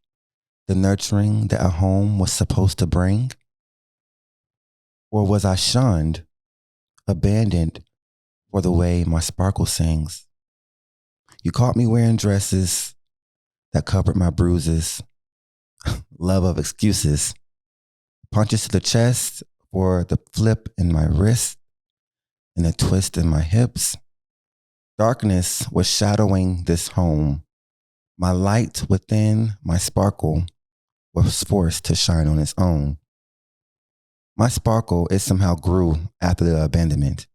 the nurturing that a home was supposed to bring? Or was I shunned, abandoned for the way my sparkle sings? You caught me wearing dresses, that covered my bruises, love of excuses, punches to the chest for the flip in my wrist and a twist in my hips. Darkness was shadowing this home. My light within, my sparkle, was forced to shine on its own. My sparkle, it somehow grew after the abandonment.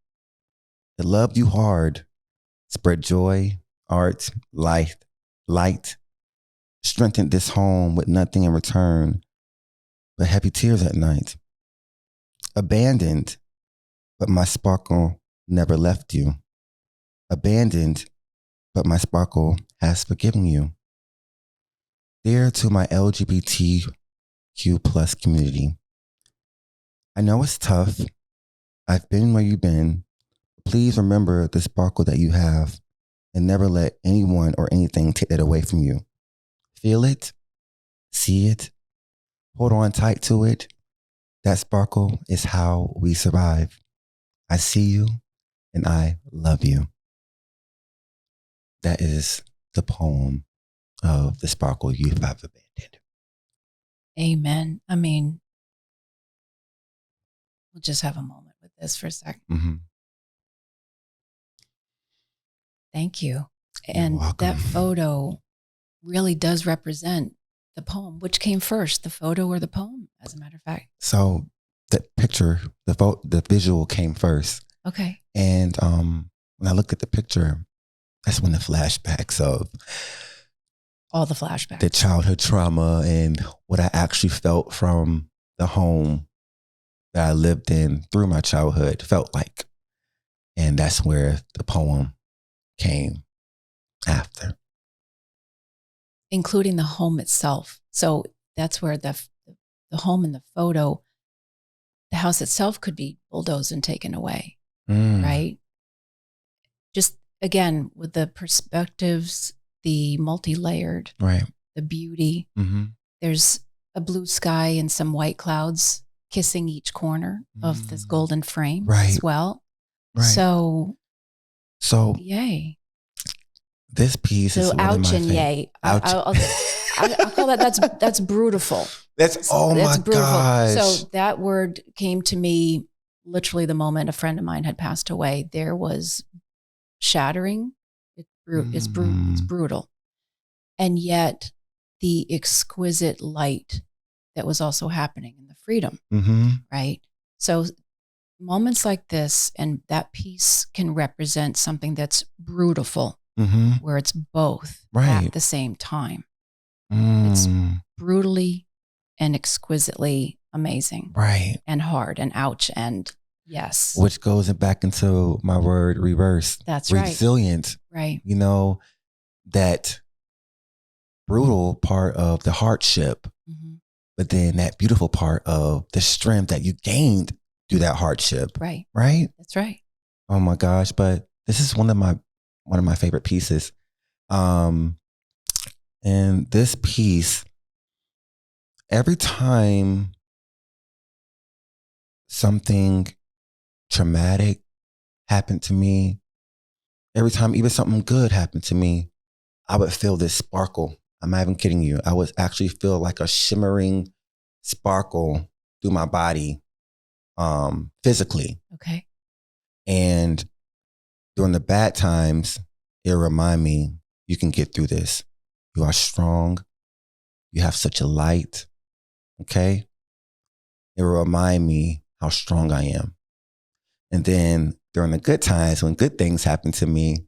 It loved you hard, spread joy, art, light, strengthened this home with nothing in return but heavy tears at night. Abandoned, but my sparkle never left you. Abandoned, but my sparkle has forgiven you. Dear to my LGBTQ plus community, I know it's tough. I've been where you've been. Please remember the sparkle that you have and never let anyone or anything take that away from you. Feel it, see it, hold on tight to it. That sparkle is how we survive. I see you and I love you. That is the poem of The Sparkle You Have Abandoned. Amen. I mean, we'll just have a moment with this for a second. Mm-hmm. Thank you. You're And welcome. that photo really does represent the poem. Which came first, the photo or the poem, as a matter of fact? So the picture, the visual came first. Okay. And when I look at the picture, that's when the flashbacks of All the flashbacks. the childhood trauma and what I actually felt from the home that I lived in through my childhood felt like. And that's where the poem came after. Including the home itself. So that's where the home in the photo, the house itself could be bulldozed and taken away, right? Just again, with the perspectives, the multi-layered, Right. the beauty. Mm-hmm. There's a blue sky and some white clouds kissing each corner of this golden frame as well. Right. So yay. This piece is So one of ouch my and yay. Ouch. I'll call that's brutal. That's my brutal. gosh. So that word came to me literally the moment a friend of mine had passed away. There was shattering. It's brutal. And yet the exquisite light that was also happening in the freedom, right? So moments like this and that piece can represent something that's brutal, where it's both at the same time. It's brutally and exquisitely amazing. Right. And hard and ouch and yes. Which goes back into my word reverse. That's right. Resilient. Right. You know, that brutal part of the hardship, but then that beautiful part of the strength that you gained through that hardship. Right. Right? That's right. Oh my gosh. But this is one of my favorite pieces. And this piece, every time something traumatic happened to me, every time even something good happened to me, I would feel this sparkle. I'm not even kidding you. I would actually feel like a shimmering sparkle through my body, physically. Okay. And during the bad times, it remind me, you can get through this. You are strong. You have such a light. Okay. It will remind me how strong I am. And then during the good times, when good things happen to me,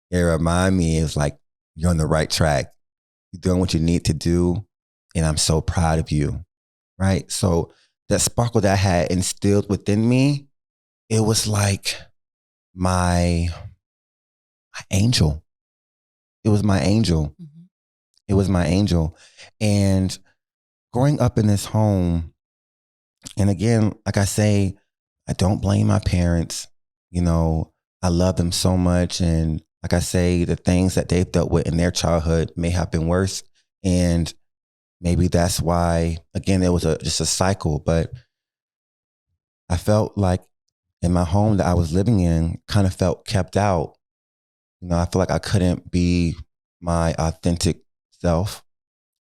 it remind me it's like, you're on the right track. You're doing what you need to do. And I'm so proud of you. Right. So that sparkle that I had instilled within me, it was like my angel. It was my angel. It was my angel. And growing up in this home, and again, like I say, I don't blame my parents. You know, I love them so much. And like I say, the things that they've dealt with in their childhood may have been worse. And maybe that's why, again, it was just a cycle. But I felt like in my home that I was living in, kind of felt kept out. You know, I feel like I couldn't be my authentic self.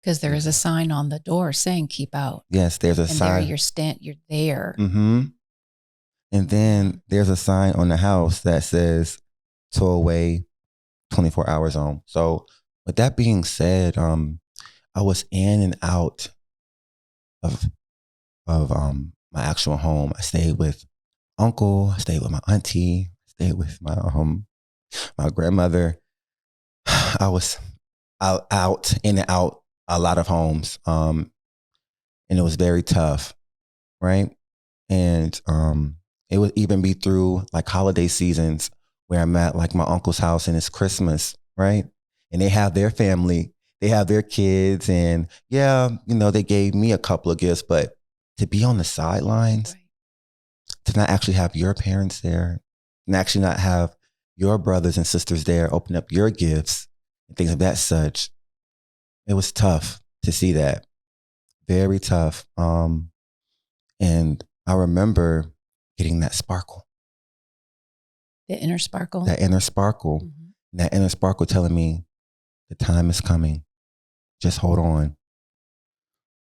Because there is a sign on the door saying "keep out." Yes, there's a and sign. There you're there. Mm-hmm. And then there's a sign on the house that says "tow away, 24 hour zone." So with that being said, I was in and out of my actual home. I stayed with uncle, I stayed with my auntie, I stayed with my grandmother. I was out in and out a lot of homes. And it was very tough, right? And it would even be through like holiday seasons where I'm at like my uncle's house and it's Christmas, right? And they have their family, they have their kids, and yeah, they gave me a couple of gifts, but to be on the sidelines, to not actually have your parents there, and actually not have your brothers and sisters there, open up your gifts and things of that such, it was tough to see that. Very tough. And I remember getting that sparkle. The inner sparkle. That inner sparkle. Mm-hmm. That inner sparkle telling me the time is coming. Just hold on.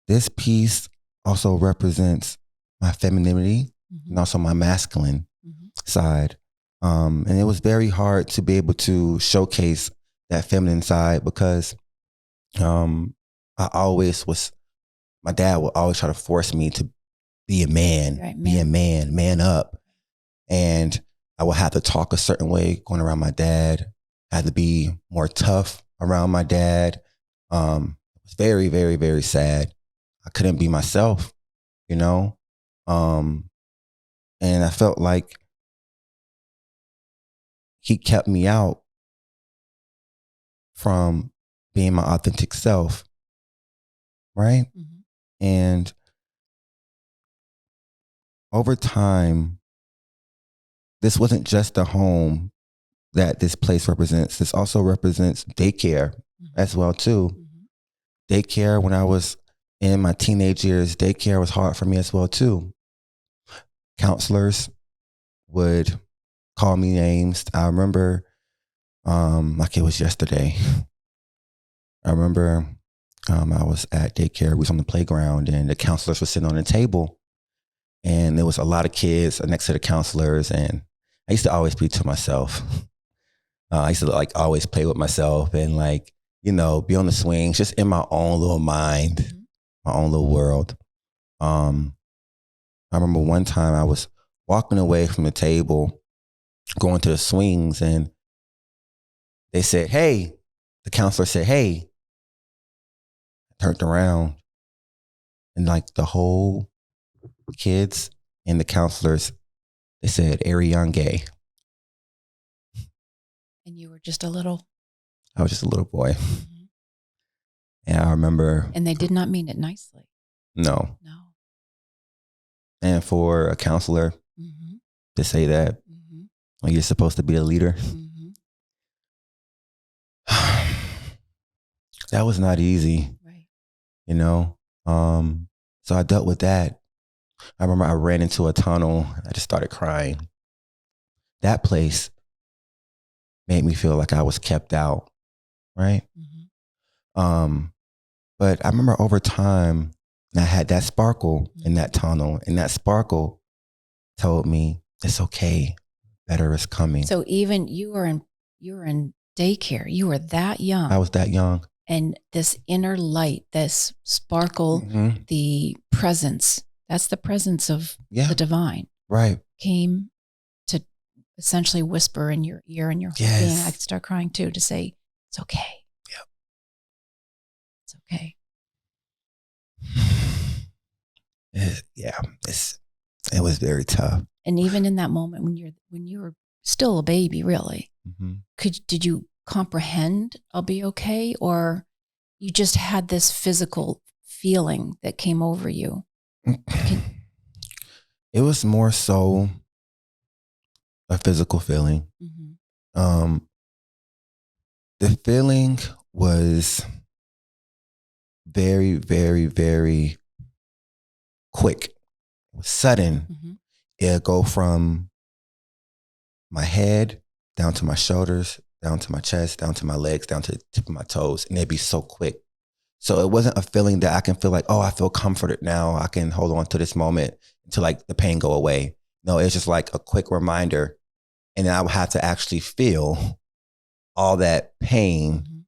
This piece also represents my femininity and also my masculine side. And it was very hard to be able to showcase that feminine side because my dad would always try to force me to be a man, be a man up. And I would have to talk a certain way going around my dad. I had to be more tough around my dad. It was very, very, very sad. I couldn't be myself, and I felt like he kept me out from being my authentic self, right? Mm-hmm. And over time, this wasn't just a home that this place represents. This also represents daycare as well too. Mm-hmm. Daycare, when I was in my teenage years, daycare was hard for me as well too. Counselors would call me names. I remember, like it was yesterday. I remember I was at daycare. We was on the playground and the counselors were sitting on the table. And there was a lot of kids next to the counselors. And I used to always be to myself. I used to like always play with myself and like, be on the swings, just in my own little mind, my own little world. I remember one time I was walking away from the table, going to the swings, and they said, "Hey," the counselor said, "Hey." I turned around and like the whole kids and the counselors, they said, "Arionte." And you were just a little? I was just a little boy. Mm-hmm. And I remember. And they did not mean it nicely. No. And for a counselor to say that, when you're supposed to be a leader, that was not easy. Right. So I dealt with that. I remember I ran into a tunnel. I just started crying. That place made me feel like I was kept out, right? Mm-hmm. But I remember over time, I had that sparkle in that tunnel, and that sparkle told me it's okay. Better is coming. So even you were in daycare. You were that young. I was that young. And this inner light, this sparkle, the presence, that's the presence of the divine. Right. Came to essentially whisper in your ear and your whole being. I could start crying too, to say, it's okay. Yep. It's okay. It was very tough. And even in that moment when you were still a baby, really, did you comprehend I'll be okay, or you just had this physical feeling that came over you? It was more so a physical feeling. The feeling was very, very, very quick. It was sudden. It'd go from my head down to my shoulders, down to my chest, down to my legs, down to the tip of my toes. And they'd be so quick. So it wasn't a feeling that I can feel like, oh, I feel comforted now. I can hold on to this moment until like the pain go away. No, it's just like a quick reminder. And then I would have to actually feel all that pain,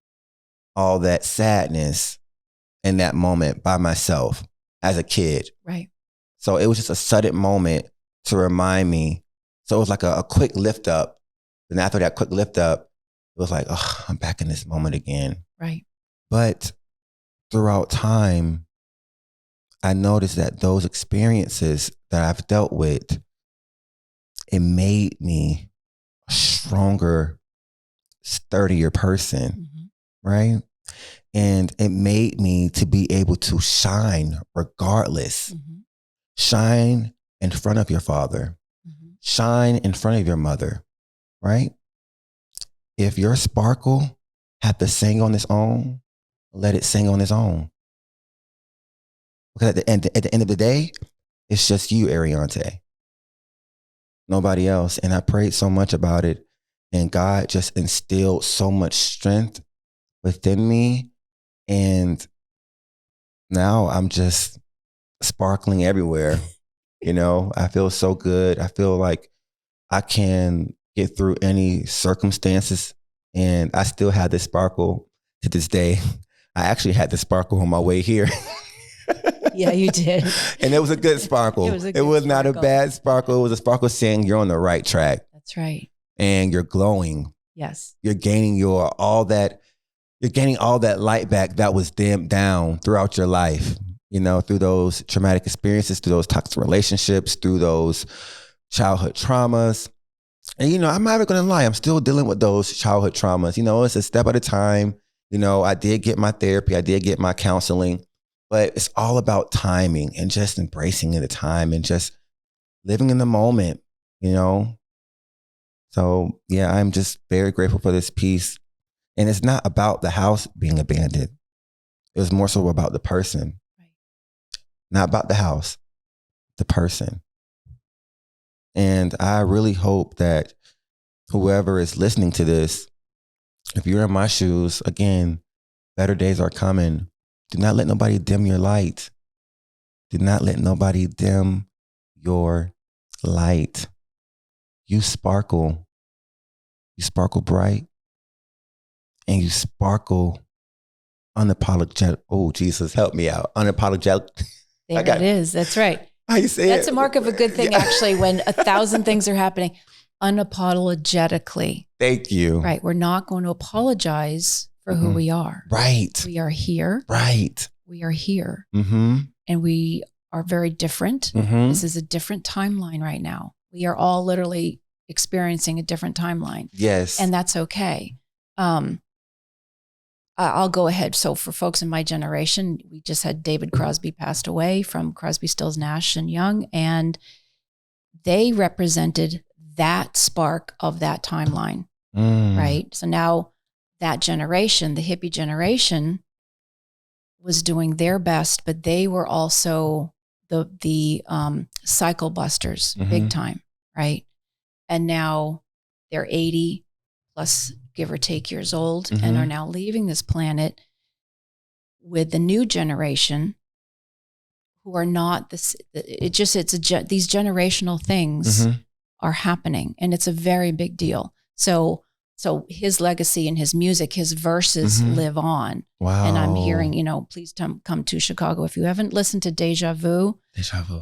all that sadness in that moment by myself as a kid. Right. So it was just a sudden moment to remind me. So it was like a quick lift up. And after that quick lift up, it was like, oh, I'm back in this moment again. Right. But throughout time, I noticed that those experiences that I've dealt with, it made me a stronger, sturdier person, right? And it made me to be able to shine regardless. Shine in front of your father. Shine in front of your mother, right? If your sparkle had to sing on its own, let it sing on its own. Because at the end of the day, it's just you, Arionte. Nobody else. And I prayed so much about it. And God just instilled so much strength within me. And now I'm just sparkling everywhere. You know, I feel so good. I feel like I can get through any circumstances. And I still have this sparkle to this day. I actually had the sparkle on my way here. Yeah, you did. And it was a good sparkle. It was not a bad sparkle. It was a sparkle saying you're on the right track. That's right. And you're glowing. Yes. You're gaining all that light back that was dimmed down throughout your life, you know, through those traumatic experiences, through those toxic relationships, through those childhood traumas. And, you know, I'm not going to lie. I'm still dealing with those childhood traumas. You know, it's a step at a time. You know, I did get my therapy. I did get my counseling. But it's all about timing and just embracing the time and just living in the moment, you know? So, yeah, I'm just very grateful for this piece. And it's not about the house being abandoned. It was more so about the person. Right. Not about the house, the person. And I really hope that whoever is listening to this, if you're in my shoes, again, better days are coming. Do not let nobody dim your light. Do not let nobody dim your light. You sparkle. You sparkle bright. And you sparkle unapologetic. Oh, Jesus, help me out. Unapologetic. There it is. That's right. How you say That's it? a mark of a good thing, actually, when 1,000 things are happening. Unapologetically. Thank you. Right. We're not going to apologize for who we are. Right. We are here. Right. We are here. And we are very different. This is a different timeline right now. We are all literally experiencing a different timeline. Yes. And that's okay. I'll go ahead. So for folks in my generation, we just had David Crosby passed away from Crosby, Stills, Nash and Young, and they represented that spark of that timeline, right? So now that generation, the hippie generation, was doing their best, but they were also the cycle busters, big time, right? And now they're 80 plus, give or take, years old, and are now leaving this planet with the new generation who are not this. These generational things are happening, and it's a very big deal. So his legacy and his music, his verses live on. Wow. And I'm hearing, you know, please come to Chicago. If you haven't listened to Deja Vu,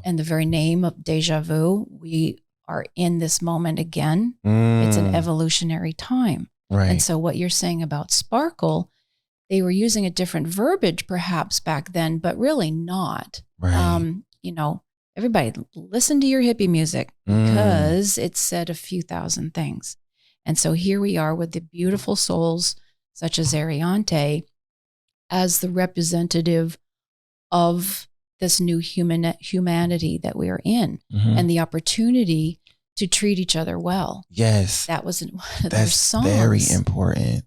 and the very name of Deja Vu, we are in this moment again. It's an evolutionary time. Right. And so what you're saying about sparkle, they were using a different verbiage perhaps back then, but really not. Right. You know, everybody listen to your hippie music because it said a few thousand things. And so here we are with the beautiful souls such as Arionte as the representative of this new humanity that we are in, and the opportunity to treat each other well. Yes. That was one of their songs. Very important.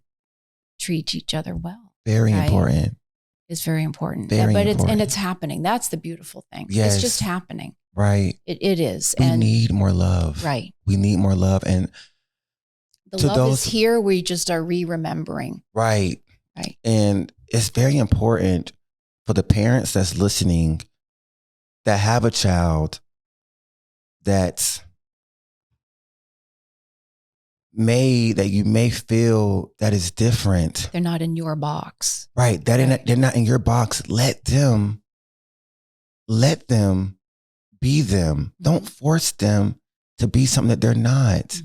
Treat each other well. Very important. It's very important. Very important. It's happening. That's the beautiful thing. Yes. It's just happening. Right. It is. We need more love. Right. We need more love. And The love is here. We just are remembering. Right. Right. And it's very important for the parents that's listening that have a child that's that you may feel that is different. They're not in your box. Right. They're not in your box. Let them be them. Don't force them to be something that they're not.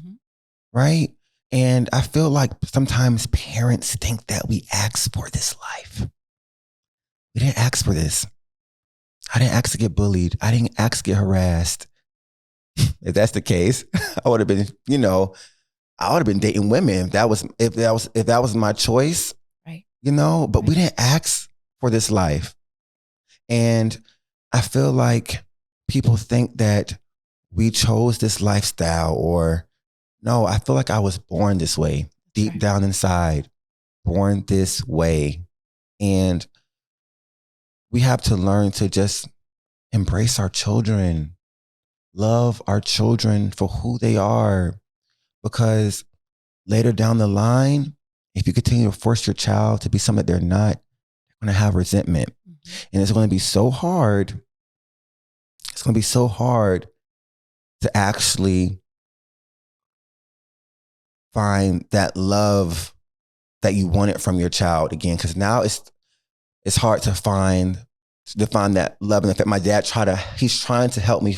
Right. And I feel like sometimes parents think that we asked for this life. We didn't ask for this. I didn't ask to get bullied. I didn't ask to get harassed. If that's the case, I would have been, I would have been dating women if that was my choice. Right. But we didn't ask for this life. And I feel like people think that we chose this lifestyle, or no, I feel like I was born this way, deep down inside, born this way. And we have to learn to just embrace our children, love our children for who they are. Because later down the line, if you continue to force your child to be something that they're not, they're going to have resentment. And it's going to be so hard. It's going to be so hard to actually find that love that you wanted from your child again. Because now it's hard to find that love and affection. My dad he's trying to help me,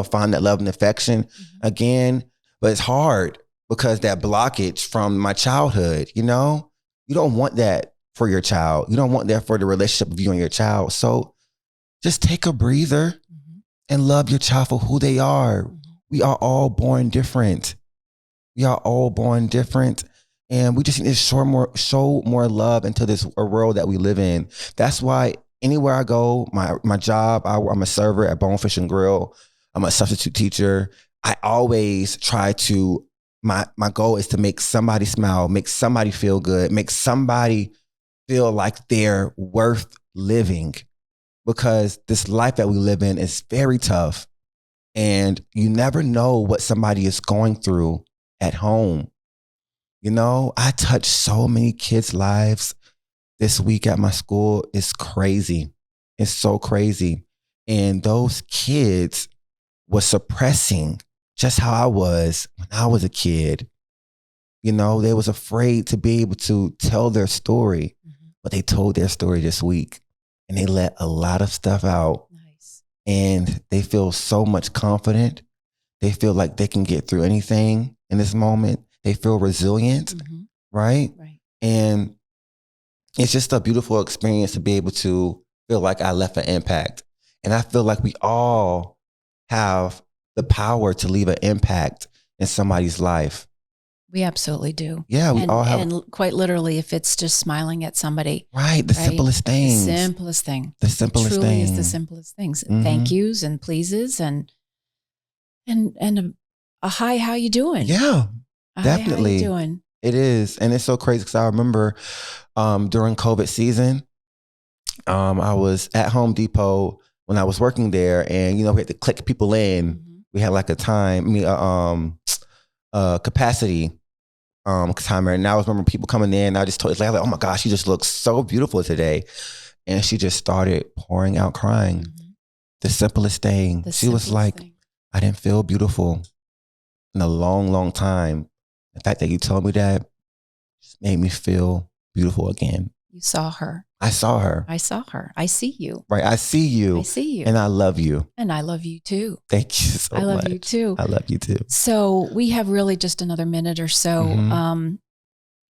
find that love and affection again. But it's hard because that blockage from my childhood, you don't want that for your child. You don't want that for the relationship of you and your child. So just take a breather and love your child for who they are. We are all born different. And we just need to show more love into this world that we live in. That's why anywhere I go, my job, I'm a server at Bonefish and Grill. I'm a substitute teacher. I always try to, my goal is to make somebody smile, make somebody feel good, make somebody feel like they're worth living, because this life that we live in is very tough. And you never know what somebody is going through at home. I touched so many kids' lives this week at my school. It's crazy. It's so crazy. And those kids were suppressing just how I was when I was a kid. They was afraid to be able to tell their story, but they told their story this week, and they let a lot of stuff out. Nice. And they feel so much confident. They feel like they can get through anything in this moment. They feel resilient, right? And it's just a beautiful experience to be able to feel like I left an impact. And I feel like we all have the power to leave an impact in somebody's life. We absolutely do. Yeah, we all have. And quite literally, if it's just smiling at somebody. Right, the simplest things. The simplest thing. The simplest Truly thing. is the simplest things. Thank yous and pleases and a hi, how you doing? Yeah, definitely. Hi, how you doing? It is. And it's so crazy because I remember during COVID season, I was at Home Depot when I was working there, and, we had to click people in. We had like a capacity timer. And I was remember people coming in, I just told like, oh my gosh, she just looks so beautiful today. And she just started pouring out crying. The simplest thing. She was like, I didn't feel beautiful in a long, long time. The fact that you told me that just made me feel beautiful again. You saw her. I saw her. I saw her. I see you. Right. I see you. I see you. And I love you. And I love you too. Thank you so much. I love you too. I love you too. So we have really just another minute or so.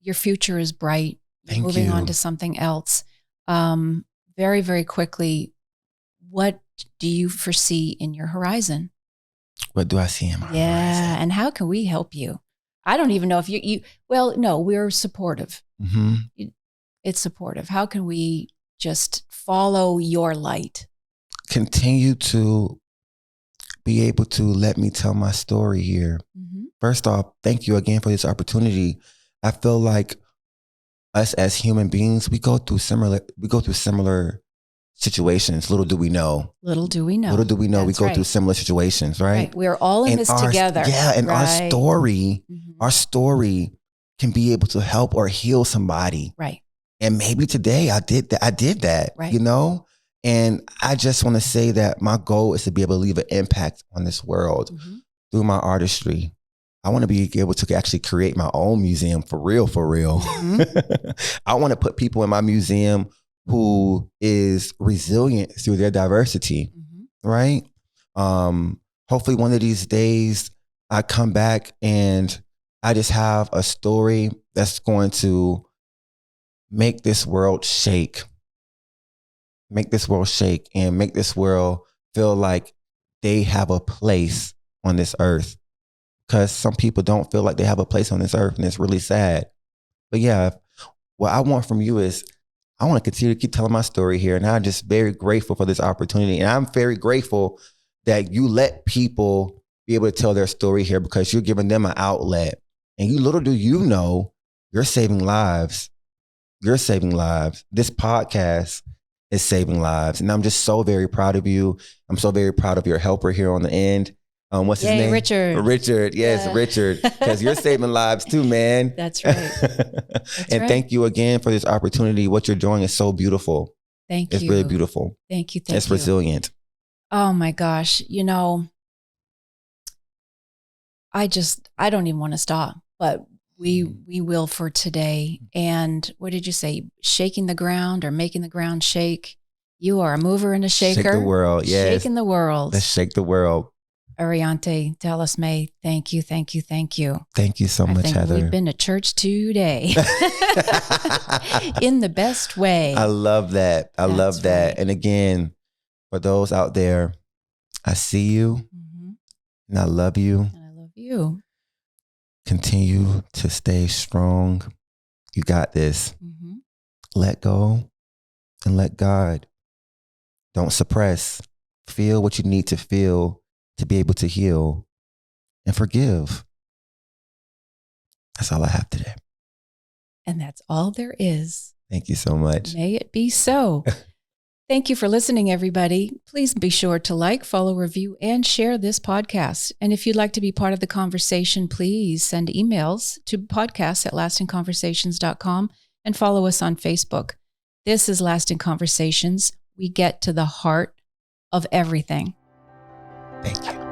Your future is bright. Moving on to something else. Very, very quickly, what do you foresee in your horizon? What do I see in my horizon? Yeah. And how can we help you? I don't even know if well, no, we're supportive. It's supportive. How can we just follow your light? Continue to be able to let me tell my story here. First off, thank you again for this opportunity. I feel like us as human beings, we go through similar situations. Little do we know. Little do we know. Little do we know. That's we go right. through similar situations, right? We're all in this together. Yeah. And right. our story can be able to help or heal somebody. Right. And maybe today I did that, right. you know? And I just want to say that my goal is to be able to leave an impact on this world through my artistry. I want to be able to actually create my own museum for real. I want to put people in my museum who is resilient through their diversity, right? Hopefully one of these days I come back and I just have a story that's going to make this world shake. Make this world shake and make this world feel like they have a place on this earth. Because some people don't feel like they have a place on this earth, and it's really sad. But yeah, what I want from you is I want to continue to keep telling my story here. And I'm just very grateful for this opportunity. And I'm very grateful that you let people be able to tell their story here, because you're giving them an outlet. And little do you know, you're saving lives. You're saving lives. This podcast is saving lives. And I'm just so very proud of you. I'm so very proud of your helper here on the end. What's his name? Richard. Richard. Yes, yeah. Richard. Because you're saving lives too, man. That's right. That's and right. Thank you again for this opportunity. What you're doing is so beautiful. Thank you. It's really beautiful. Thank you. It's resilient. Oh my gosh. You know, I don't even want to stop, but we will for today. And what did you say? Shaking the ground or making the ground shake? You are a mover and a shaker. Shake the world. Yes. Shaking the world. Let's shake the world. Arionte Thelisme, thank you. Thank you so much, Heather. We've been to church today in the best way. I love that. I love that. Right. And again, for those out there, I see you and I love you. And I love you. Continue to stay strong. You got this. Let go and let God. Don't suppress. Feel what you need to feel to be able to heal and forgive. That's all I have today. And that's all there is. Thank you so much. May it be so. Thank you for listening, everybody. Please be sure to like, follow, review, and share this podcast. And if you'd like to be part of the conversation, please send emails to podcast@lastingconversations.com and follow us on Facebook. This is Lasting Conversations. We get to the heart of everything. Thank you.